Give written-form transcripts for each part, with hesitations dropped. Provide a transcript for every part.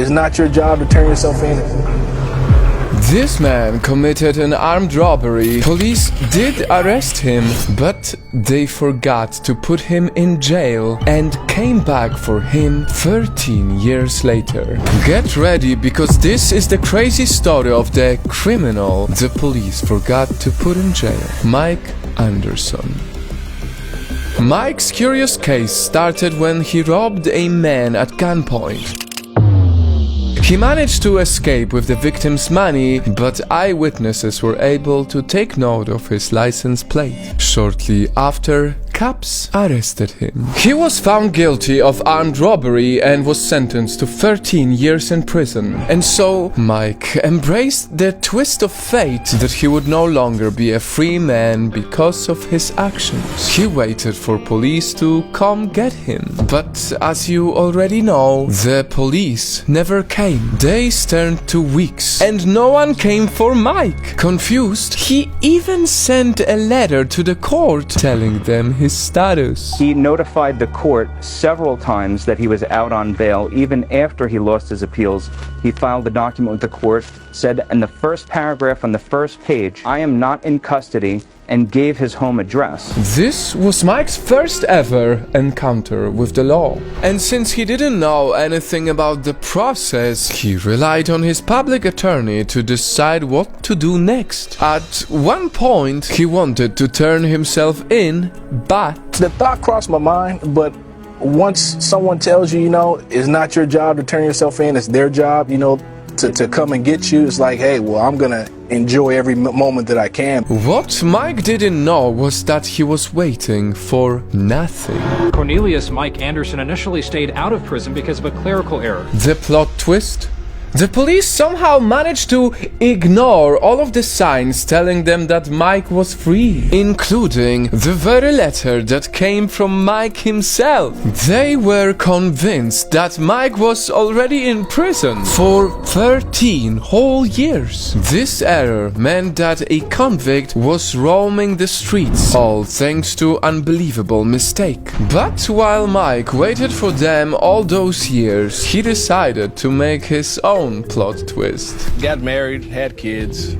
it's not your job to turn yourself in. This man committed an armed robbery. Police did arrest him, but they forgot to put him in jail and came back for him 13 years later. Get ready, because this is the crazy story of the criminal the police forgot to put in jail, Mike Anderson. Mike's curious case started when he robbed a man at gunpoint. He managed to escape with the victim's money, but eyewitnesses were able to take note of his license plate. Shortly after, cops arrested him. He was found guilty of armed robbery and was sentenced to 13 years in prison. And so, Mike embraced the twist of fate that he would no longer be a free man because of his actions. He waited for police to come get him. But as you already know, the police never came. Days turned to weeks, and no one came for Mike. Confused, he even sent a letter to the court telling them his status. He notified the court several times that he was out on bail. Even after he lost his appeals, he filed a document with the court, said in the first paragraph on the first page, "I am not in custody," and gave his home address. This was Mike's first ever encounter with the law. And since he didn't know anything about the process, he relied on his public attorney to decide what to do next. At one point, he wanted to turn himself in, but The thought crossed my mind, but once someone tells you, it's not your job to turn yourself in, it's their job, to come and get you, it's like, hey, well, I'm gonna enjoy every moment that I can. What Mike didn't know was that he was waiting for nothing. Cornelius Mike Anderson initially stayed out of prison because of a clerical error. The plot twist? The police somehow managed to ignore all of the signs telling them that Mike was free, including the very letter that came from Mike himself. They were convinced that Mike was already in prison for 13 whole years. This error meant that a convict was roaming the streets, all thanks to unbelievable mistake. But while Mike waited for them all those years, he decided to make his own plot twist. Got married, had kids,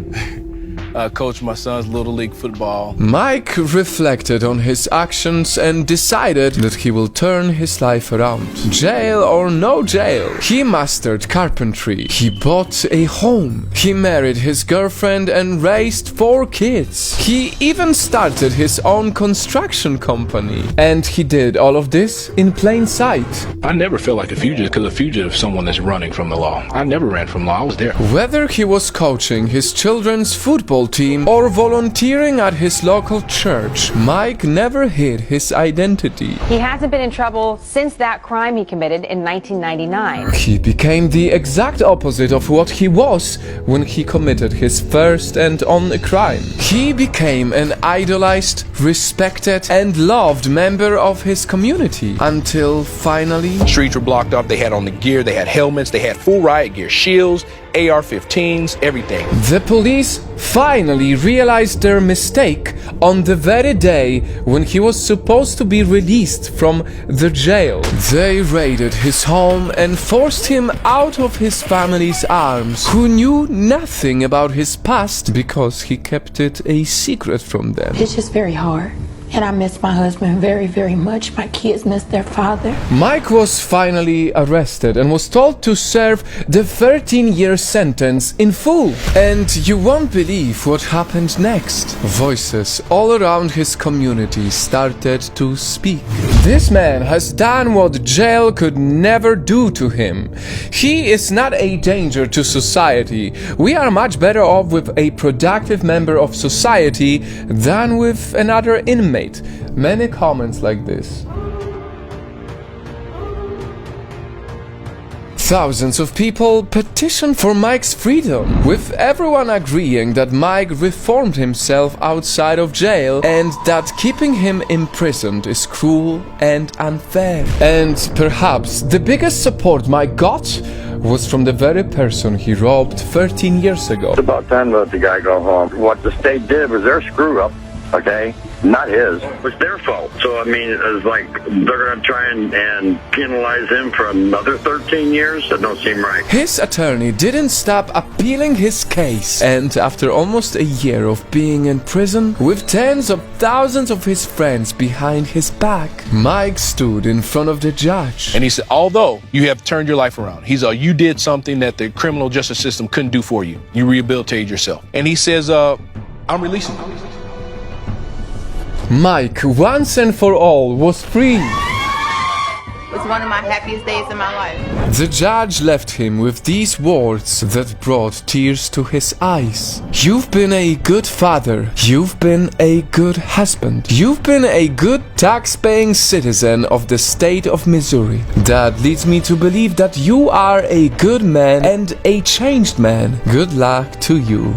coached my son's Little League football. Mike reflected on his actions and decided that he will turn his life around. Jail or no jail, he mastered carpentry, he bought a home, he married his girlfriend and raised 4 kids. He even started his own construction company. And he did all of this in plain sight. I never feel like a fugitive, because a fugitive is someone that's running from the law. I never ran from law, I was there. Whether he was coaching his children's football team or volunteering at his local church, Mike never hid his identity. He hasn't been in trouble since that crime he committed in 1999. He became the exact opposite of what he was when he committed his first and only crime. He became an idolized, respected, and loved member of his community until finally... Streets were blocked off, they had on the gear, they had helmets, they had full riot gear, shields, AR-15s, everything. The police finally realized their mistake on the very day when he was supposed to be released from the jail. They raided his home and forced him out of his family's arms, who knew nothing about his past because he kept it a secret from them. It's just very hard. And I miss my husband very, very much. My kids miss their father. Mike was finally arrested and was told to serve the 13-year sentence in full. And you won't believe what happened next. Voices all around his community started to speak. This man has done what jail could never do to him. He is not a danger to society. We are much better off with a productive member of society than with another inmate. Many comments like this. Thousands of people petitioned for Mike's freedom, with everyone agreeing that Mike reformed himself outside of jail and that keeping him imprisoned is cruel and unfair. And perhaps the biggest support Mike got was from the very person he robbed 13 years ago. It's about time to let the guy go home. What the state did was their screw up, okay? Not his. It was their fault. So, I mean, it's like they're going to try and penalize him for another 13 years? That don't seem right. His attorney didn't stop appealing his case, and after almost a year of being in prison, with tens of thousands of his friends behind his back, Mike stood in front of the judge. And he said, although you have turned your life around, you did something that the criminal justice system couldn't do for you. You rehabilitated yourself. And he says, I'm releasing you. Mike, once and for all, was free. It was one of my happiest days in my life. The judge left him with these words that brought tears to his eyes. You've been a good father. You've been a good husband. You've been a good tax-paying citizen of the state of Missouri. That leads me to believe that you are a good man and a changed man. Good luck to you.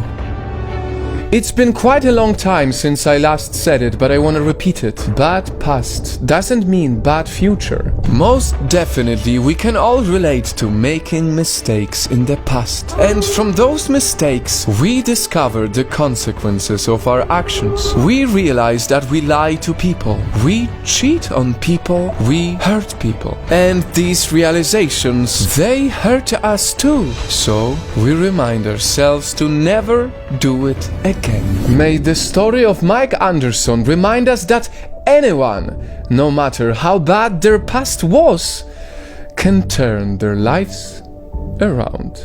It's been quite a long time since I last said it, but I want to repeat it. Bad past doesn't mean bad future. Most definitely, we can all relate to making mistakes in the past. And from those mistakes, we discover the consequences of our actions. We realize that we lie to people. We cheat on people. We hurt people. And these realizations, they hurt us too. So, we remind ourselves to never do it again. May the story of Mike Anderson remind us that anyone, no matter how bad their past was, can turn their lives around.